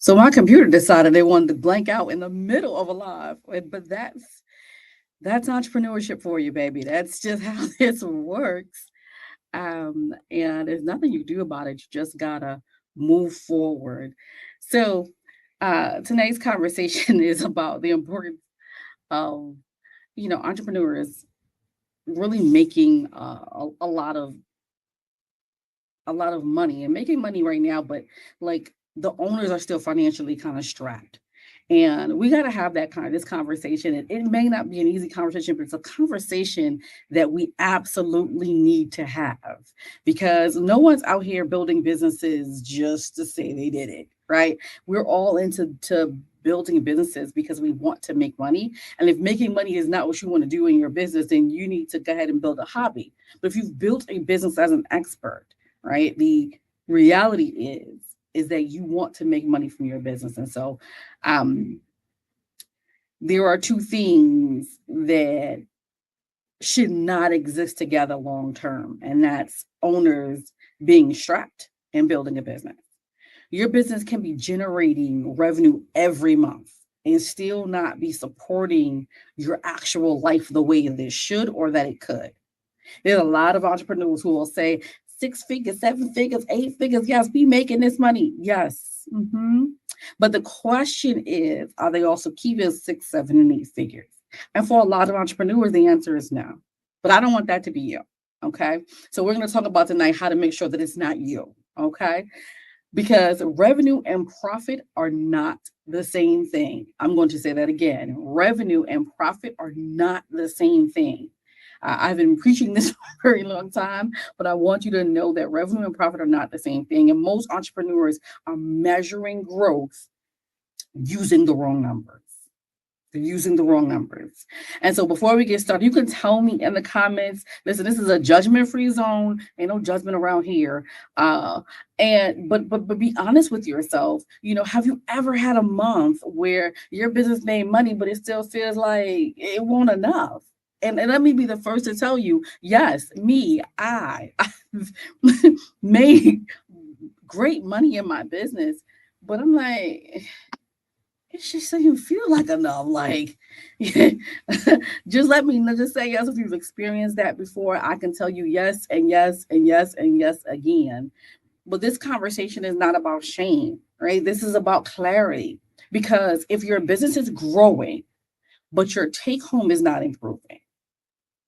So my computer decided they wanted to blank out in the middle of a live, but that's entrepreneurship for you, baby. That's just how this works. And there's nothing you do about it. You just gotta move forward. So today's conversation is about the importance of entrepreneurs really making a lot of money and making money right now, but like the owners are still financially kind of strapped. And we got to have this conversation. It may not be an easy conversation, but it's a conversation that we absolutely need to have because no one's out here building businesses just to say they did it, right? We're all into to building businesses because we want to make money. And if making money is not what you want to do in your business, then you need to go ahead and build a hobby. But if you've built a business as an expert, right? The reality is that you want to make money from your business. And so um, there are two things that should not exist together long term, and that's owners being strapped and building a business. Your business can be generating revenue every month and still not be supporting your actual life the way that it should or that it could. There's a lot of entrepreneurs who will say 6 figures, 7 figures, 8 figures. Yes, we making this money. Yes. But the question is, are they also keeping 6, 7, and 8 figures? And for a lot of entrepreneurs, the answer is no. But I don't want that to be you. Okay. So we're going to talk about tonight how to make sure that it's not you. Okay. Because revenue and profit are not the same thing. I'm going to say that again. Revenue and profit are not the same thing. I've been preaching this for a very long time, but I want you to know that revenue and profit are not the same thing. And most entrepreneurs are measuring growth using the wrong numbers. They're using the wrong numbers. And so before we get started, you can tell me in the comments, listen, this is a judgment-free zone. Ain't no judgment around here. But be honest with yourself. Have you ever had a month where your business made money, but it still feels like it won't enough? And let me be the first to tell you, yes, I've made great money in my business, but I'm like, it just doesn't feel like enough. Like, just let me know, just say yes if you've experienced that before. I can tell you yes and yes and yes and yes again. But this conversation is not about shame, right? This is about clarity. Because if your business is growing, but your take home is not improving,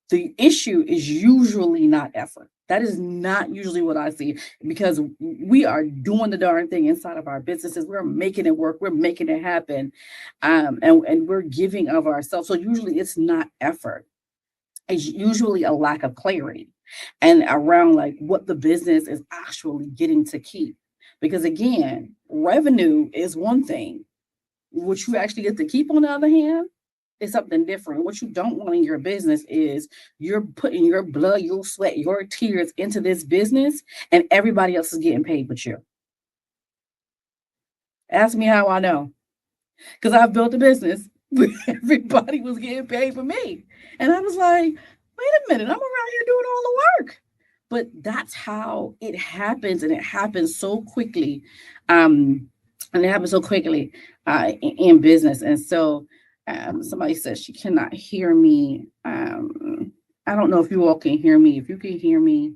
the issue is usually not effort. That is not usually what I see because we are doing the darn thing inside of our businesses. We're making it work. We're making it happen. And we're giving of ourselves. So usually it's not effort. It's usually a lack of clarity and around like what the business is actually getting to keep. Because again, revenue is one thing. What you actually get to keep on the other hand is something different. What you don't want in your business is you're putting your blood, your sweat, your tears into this business, and everybody else is getting paid but you. Ask me how I know. Because I've built a business where everybody was getting paid for me. And I was like, wait a minute, I'm around here doing all the work. But that's how it happens, and it happens so quickly. And it happens so quickly in business. And so somebody says she cannot hear me. I don't know if you all can hear me. If you can hear me,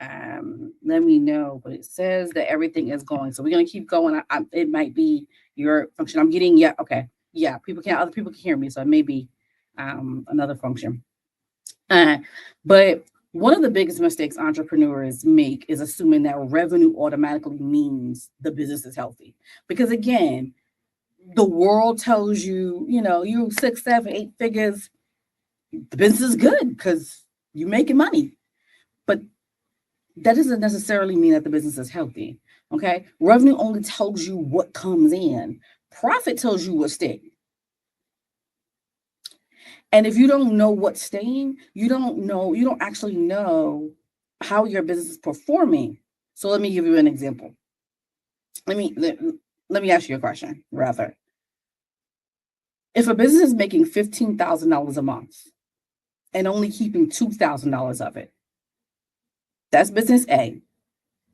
let me know. But it says that everything is going. So we're gonna keep going. It might be your function. I'm getting okay. Yeah, other people can hear me. So it may be another function. But one of the biggest mistakes entrepreneurs make is assuming that revenue automatically means the business is healthy. Because again, the world tells you, you 6, 7, 8 figures, the business is good because you're making money. But that doesn't necessarily mean that the business is healthy. Okay. Revenue only tells you what comes in. Profit tells you what's staying. And if you don't know what's staying, you don't actually know how your business is performing. So let me give you an example. Let me ask you a question, rather. If a business is making $15,000 a month and only keeping $2,000 of it, that's business A.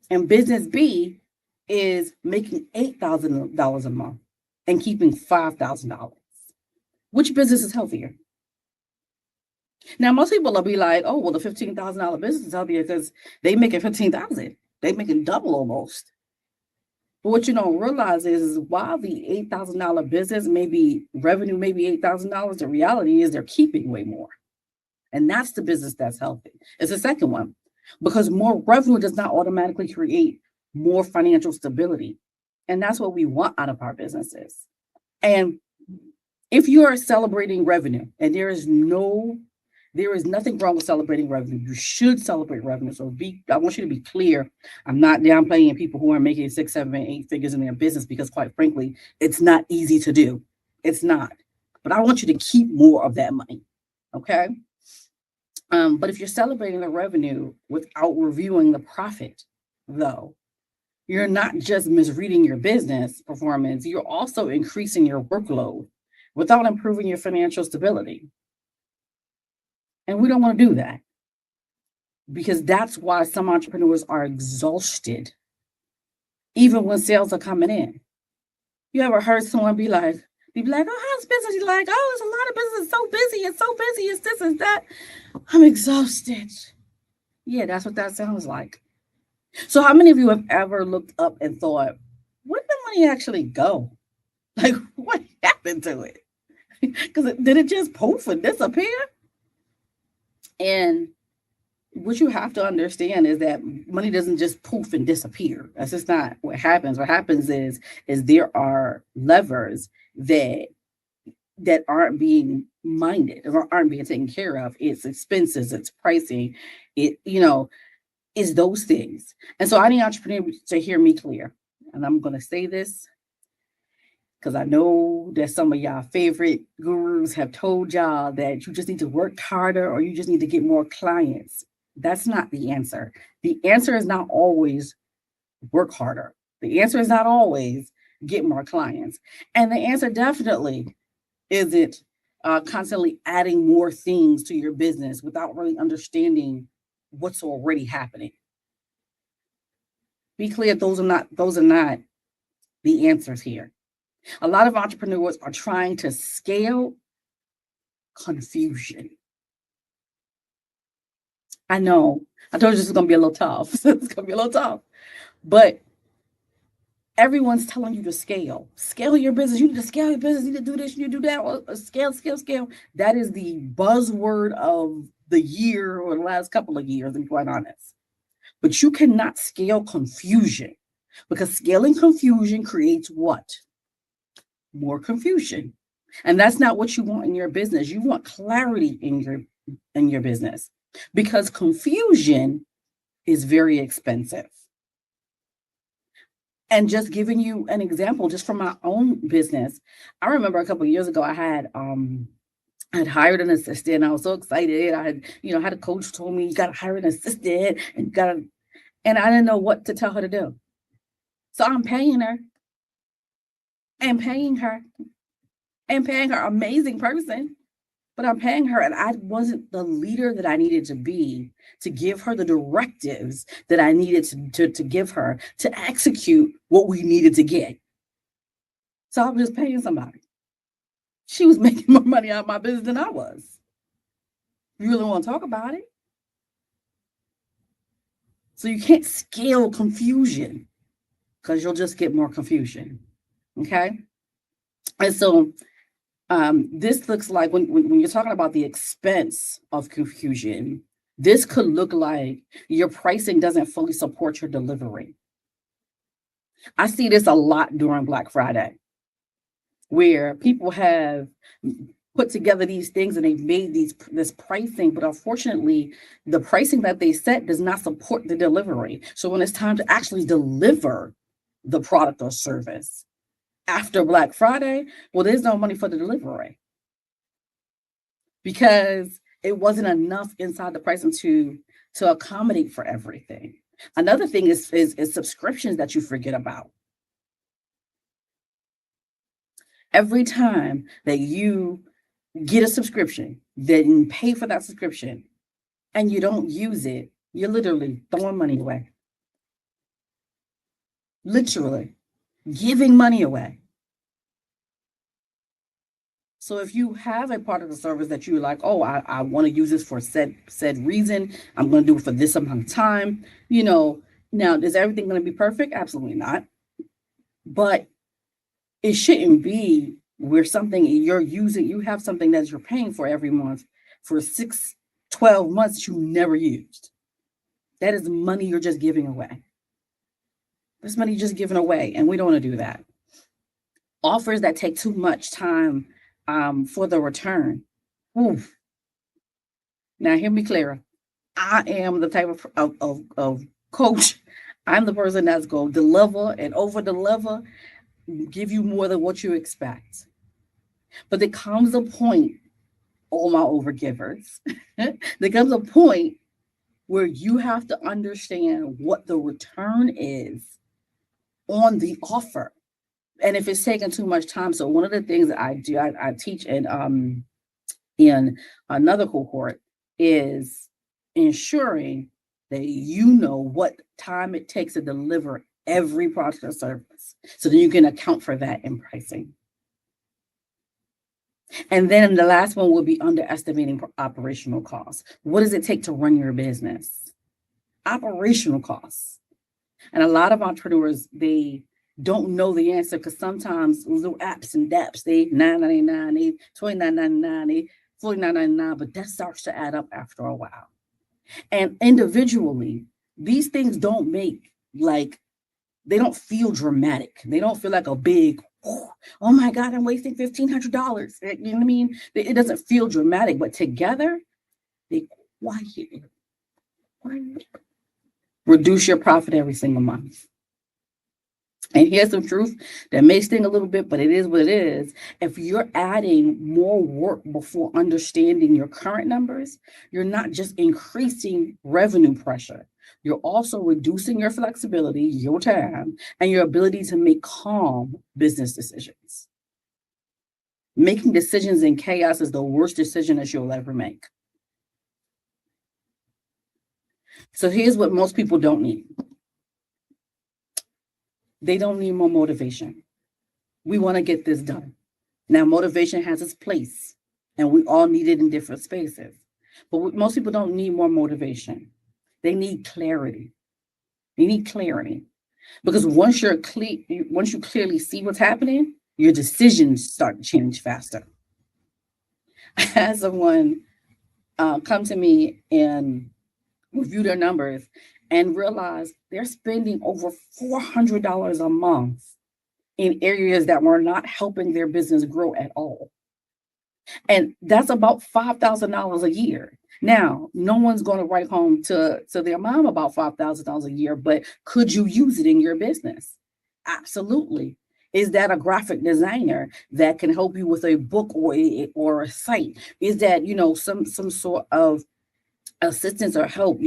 And business B is making $8,000 a month and keeping $5,000. Which business is healthier? Now, most people will be like, "Oh, well, the $15,000 business is healthier because they making 15,000. They making double almost." But what you don't realize is while the $8,000 business maybe revenue maybe $8,000, the reality is they're keeping way more. And that's the business that's healthy. It's the second one because more revenue does not automatically create more financial stability. And that's what we want out of our businesses. And if you are celebrating revenue, and there is nothing wrong with celebrating revenue. You should celebrate revenue. So I want you to be clear. I'm not downplaying people who are making 6, 7, 8 figures in their business because quite frankly, it's not easy to do. It's not. But I want you to keep more of that money. Okay. But if you're celebrating the revenue without reviewing the profit, though, you're not just misreading your business performance, you're also increasing your workload without improving your financial stability. And we don't want to do that because that's why some entrepreneurs are exhausted, even when sales are coming in. You ever heard someone be like, "Oh, how's business?" You're like, "Oh, it's a lot of business. It's so busy. It's so busy. It's this and that. I'm exhausted." Yeah, that's what that sounds like. So how many of you have ever looked up and thought, where did the money actually go? Like, what happened to it? Because did it just poof and disappear? And what you have to understand is that money doesn't just poof and disappear. That's just not what happens. What happens is there are levers that aren't being minded or aren't being taken care of. It's expenses, it's pricing, it's those things. And so I need entrepreneurs to hear me clear. And I'm going to say this because I know that some of y'all favorite gurus have told y'all that you just need to work harder or you just need to get more clients. That's not the answer. The answer is not always work harder. The answer is not always get more clients. And the answer definitely isn't constantly adding more things to your business without really understanding what's already happening. Be clear, those are not the answers here. A lot of entrepreneurs are trying to scale confusion. I know. I told you this is going to be a little tough. It's going to be a little tough. But everyone's telling you to scale. Scale your business. You need to scale your business. You need to do this. You need to do that. Scale. That is the buzzword of the year or the last couple of years, to be quite honest. But you cannot scale confusion because scaling confusion creates what? More confusion. And that's not what you want in your business. You want clarity in your business because confusion is very expensive. And just giving you an example, just from my own business, I remember a couple of years ago, I had hired an assistant. I was so excited. I had a coach told me you got to hire an assistant and I didn't know what to tell her to do. So I'm paying her. Amazing person, but I'm paying her and I wasn't the leader that I needed to be to give her the directives that I needed to give her to execute what we needed to get. So I was just paying somebody. She was making more money out of my business than I was. You really want to talk about it? So you can't scale confusion because you'll just get more confusion. Okay. And so this looks like when you're talking about the expense of confusion, this could look like your pricing doesn't fully support your delivery. I see this a lot during Black Friday, where people have put together these things and they've made this pricing, but unfortunately, the pricing that they set does not support the delivery. So when it's time to actually deliver the product or service after Black Friday, well, there's no money for the delivery because it wasn't enough inside the pricing to accommodate for everything. Another thing is subscriptions that you forget about. Every time that you get a subscription, then pay for that subscription, and you don't use it, you're literally throwing money away. literally giving money away. So if you have a part of the service that you're like, oh, I want to use this for said reason, I'm going to do it for this amount of time, now is everything going to be perfect? Absolutely not. But it shouldn't be where something you have something that you're paying for every month for 12 months you never used. That is money you're just giving away. This money you're just giving away, and we don't want to do that. Offers that take too much time for the return. Oof. Now, hear me clearer. I am the type of coach. I'm the person that's going to deliver and over deliver, give you more than what you expect. But there comes a point, all my overgivers, there comes a point where you have to understand what the return is on the offer. And if it's taking too much time, so one of the things that I do, I teach in another cohort is ensuring that you know what time it takes to deliver every product or service, so that you can account for that in pricing. And then the last one will be underestimating operational costs. What does it take to run your business? Operational costs. And a lot of entrepreneurs, they don't know the answer, because sometimes little apps and dapps, they $9.99, they $29.99, they $49.99, but that starts to add up after a while. And individually, these things don't they don't feel dramatic. They don't feel like a big, oh my God, I'm wasting $1,500. You know what I mean? It doesn't feel dramatic, but together, they quietly reduce your profit every single month. And here's some truth that may sting a little bit, but it is what it is. If you're adding more work before understanding your current numbers, you're not just increasing revenue pressure. You're also reducing your flexibility, your time, and your ability to make calm business decisions. Making decisions in chaos is the worst decision that you'll ever make. So here's what most people don't need. They don't need more motivation. We want to get this done. Now, motivation has its place, and we all need it in different spaces. But most people don't need more motivation. They need clarity. They need clarity. Because once you clearly see what's happening, your decisions start to change faster. I had someone come to me and review their numbers and realize they're spending over $400 a month in areas that were not helping their business grow at all. And that's about $5,000 a year. Now, no one's going to write home to their mom about $5,000 a year, but could you use it in your business? Absolutely. Is that a graphic designer that can help you with a book or a site? Is that, some sort of assistance or help,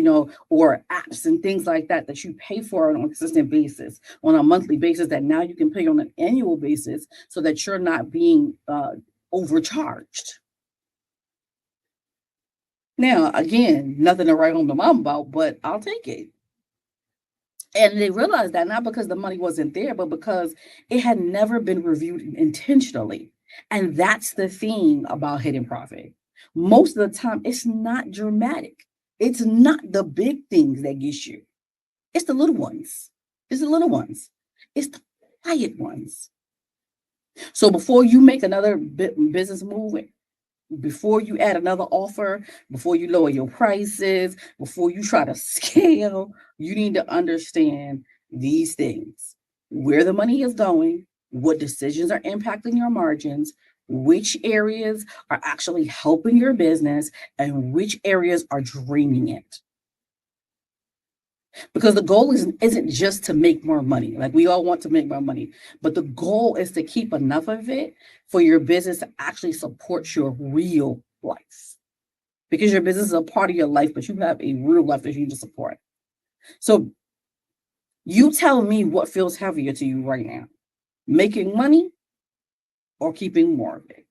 or apps and things like that you pay for on a consistent basis, on a monthly basis, that now you can pay on an annual basis so that you're not being overcharged? Now, again, nothing to write home to mom about, but I'll take it. And they realized that not because the money wasn't there, but because it had never been reviewed intentionally. And that's the thing about hidden profit. Most of the time, it's not dramatic. It's not the big things that get you. It's the little ones. It's the little ones. It's the quiet ones. So before you make another business move, before you add another offer, before you lower your prices, before you try to scale, you need to understand these things: where the money is going, what decisions are impacting your margins, which areas are actually helping your business, and which areas are draining it. Because the goal isn't just to make more money. Like, we all want to make more money, but the goal is to keep enough of it for your business to actually support your real life. Because your business is a part of your life, but you have a real life that you need to support. So you tell me what feels heavier to you right now: making money or keeping more of it.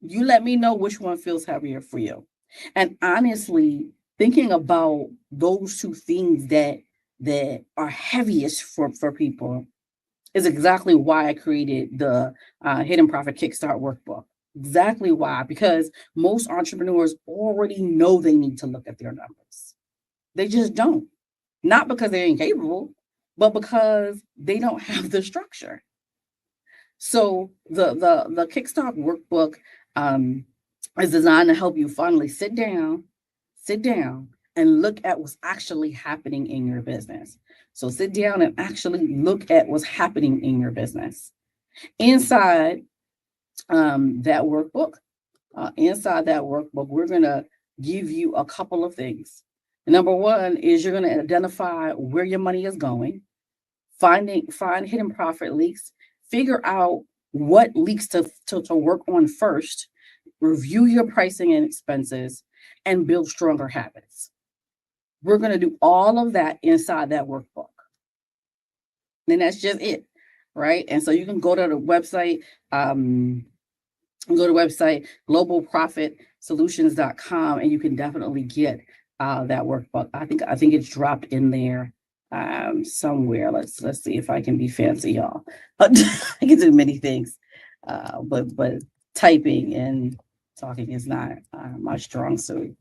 You let me know which one feels heavier for you. And honestly, thinking about those two things that that are heaviest for people is exactly why I created the Hidden Profit Kickstart workbook. Exactly why, because most entrepreneurs already know they need to look at their numbers. They just don't. Not because they're incapable, but because they don't have the structure. So the Kickstart workbook um, is designed to help you finally sit down and look at what's actually happening in your business. So sit down and actually look at what's happening in your business. Inside that workbook, we're gonna give you a couple of things. Number one is you're gonna identify where your money is going, find hidden profit leaks, figure out what leaks to work on first, review your pricing and expenses, and build stronger habits. We're going to do all of that inside that workbook. And that's just it, right? And so you can go to the website, globalprofitsolutions.com, and you can definitely get that workbook. I think it's dropped in there somewhere. Let's see if I can be fancy, y'all. I can do many things, but typing and talking is not my strong suit.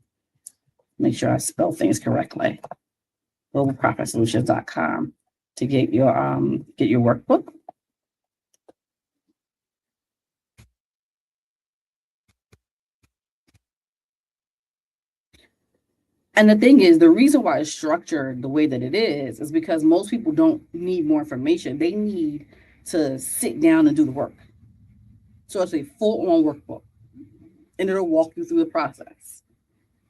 Make sure I spell things correctly. globalprofitsolutions.com to get your workbook. And the thing is, the reason why it's structured the way that it is because most people don't need more information. They need to sit down and do the work. So it's a full-on workbook, and it'll walk you through the process.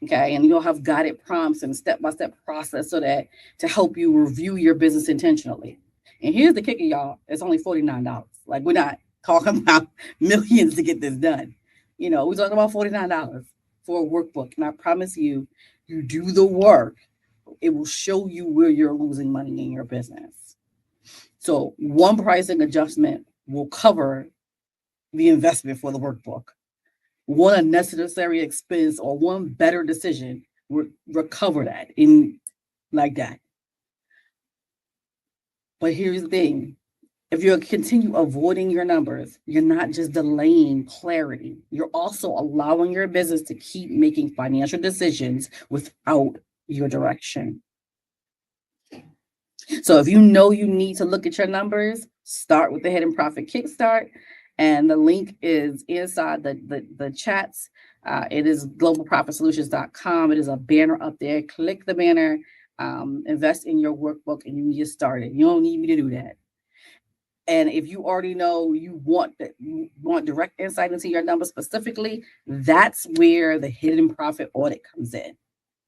Okay, and you'll have guided prompts and step-by-step process so that to help you review your business intentionally. And here's the kicker, y'all. It's only $49. Like, we're not talking about millions to get this done. We're talking about $49 for a workbook. And I promise you, you do the work, it will show you where you're losing money in your business. So one pricing adjustment will cover the investment for the workbook. One unnecessary expense or one better decision will recover that in like that. But here's the thing. If you continue avoiding your numbers, you're not just delaying clarity. You're also allowing your business to keep making financial decisions without your direction. So if you know you need to look at your numbers, start with the Hidden Profit Kickstart. And the link is inside the chats. It is globalprofitsolutions.com. It is a banner up there. Click the banner, invest in your workbook, and you can get started. You don't need me to do that. And if you already know you want direct insight into your numbers specifically, that's where the Hidden Profit Audit comes in.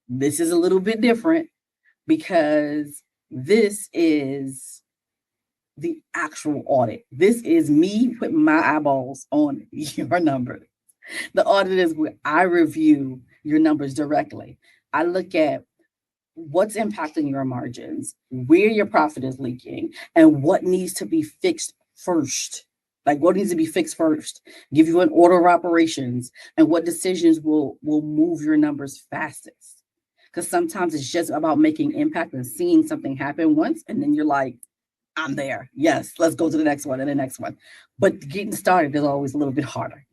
This is a little bit different because this is the actual audit. This is me putting my eyeballs on your numbers. The audit is where I review your numbers directly. I look at what's impacting your margins, where your profit is leaking, and what needs to be fixed first. Like what needs to be fixed first. Give you an order of operations and what decisions will move your numbers fastest. Because sometimes it's just about making impact and seeing something happen once, and then you're like, I'm there. Yes, let's go to the next one and the next one. But getting started is always a little bit harder.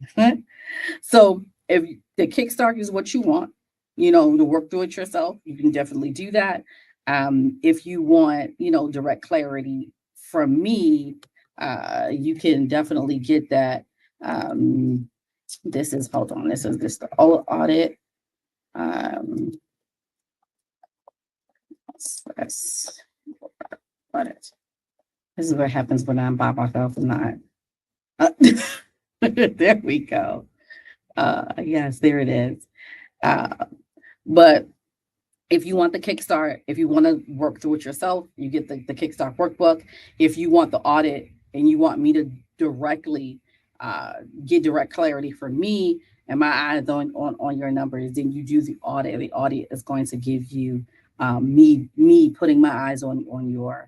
So if the Kickstart is what you want, to work through it yourself, you can definitely do that. If you want, direct clarity from me, you can definitely get that. This is the audit. Audit. This is what happens when I'm by myself and not. There we go. Yes, there it is. But if you want the Kickstart, if you want to work through it yourself, you get the Kickstart workbook. If you want the audit and you want me to directly get direct clarity from me and my eyes on your numbers, then you do the audit. The audit is going to give you me putting my eyes on your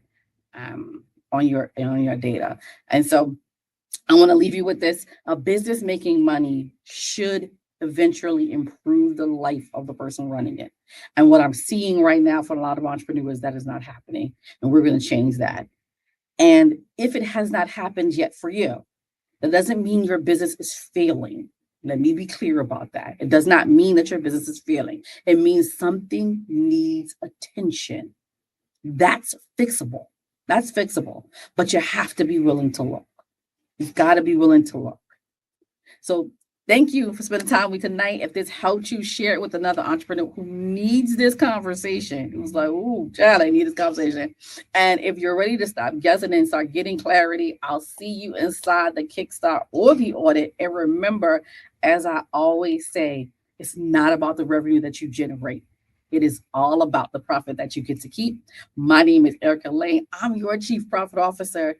data. And so I want to leave you with this. A business making money should eventually improve the life of the person running it. And what I'm seeing right now for a lot of entrepreneurs, that is not happening. And we're going to change that. And if it has not happened yet for you, that doesn't mean your business is failing. Let me be clear about that. It does not mean that your business is failing. It means something needs attention. That's fixable. That's fixable. But you have to be willing to look. You've got to be willing to look. So thank you for spending time with me tonight. If this helped you, share it with another entrepreneur who needs this conversation. Who's like, "Ooh, child, I need this conversation." And if you're ready to stop guessing and start getting clarity, I'll see you inside the Kickstart or the audit. And remember, as I always say, it's not about the revenue that you generate. It is all about the profit that you get to keep. My name is Erica Lane. I'm your Chief Profit Officer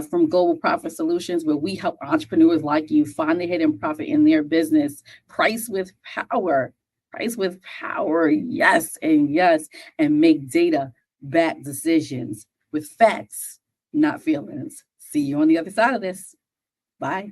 from Global Profit Solutions, where we help entrepreneurs like you find the hidden profit in their business. Price with power. Price with power. Yes and yes. And make data-backed decisions with facts, not feelings. See you on the other side of this. Bye.